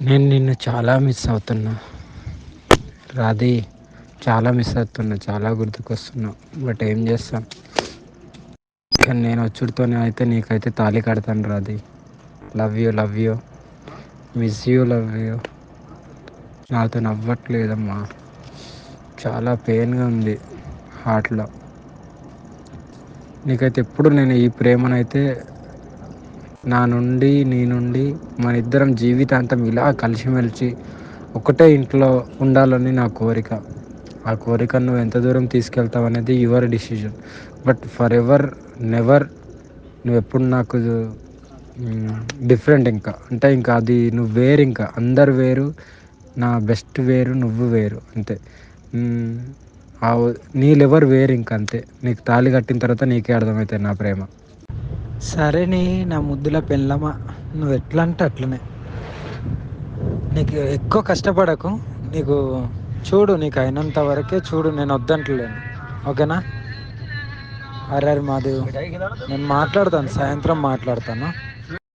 నేను నిన్ను చాలా మిస్ అవుతున్నా రాధి. చాలా మిస్ అవుతున్నా, చాలా గుర్తుకొస్తున్నావు. బట్ ఏం చేస్తాం. కానీ నేను వచ్చుడితోనే అయితే నీకైతే తాళి కడతాను Radhi. Love you, love you, miss you, love you. నాతో నవ్వట్లేదమ్మా. చాలా పెయిన్గా ఉంది హార్ట్లో. నీకైతే ఎప్పుడు నేను ఈ ప్రేమనైతే నీ నుండి మన ఇద్దరం జీవితాంతం ఇలా కలిసిమెలిసి ఒకటే ఇంట్లో ఉండాలని నా కోరిక. ఆ కోరికను నువ్వు ఎంత దూరం తీసుకెళ్తావు అనేది your decision. But for ever never నువ్వు ఎప్పుడు నాకు డిఫరెంట్. ఇంకా అంటే ఇంకా అది నువ్వు వేరు, ఇంకా అందరు వేరు, నా బెస్ట్ వేరు, నువ్వు వేరు అంతే. మ్, ఆ నీ లెవర్ వేరు, ఇంక అంతే. నీకు తాళి కట్టిన తర్వాత నీకే అర్థమవుతుంది నా ప్రేమ. సరే నీ నా ముద్దుల పెళ్ళమా, నువ్వు ఎట్లా అంటే అట్లనే. నీకు ఎక్కువ కష్టపడకు. నీకు చూడు, నీకు అయినంత వరకే చూడు, నేను వద్దంటలేను. ఓకేనా? అరే మాదేవ్, నేను మాట్లాడతాను, సాయంత్రం మాట్లాడతాను.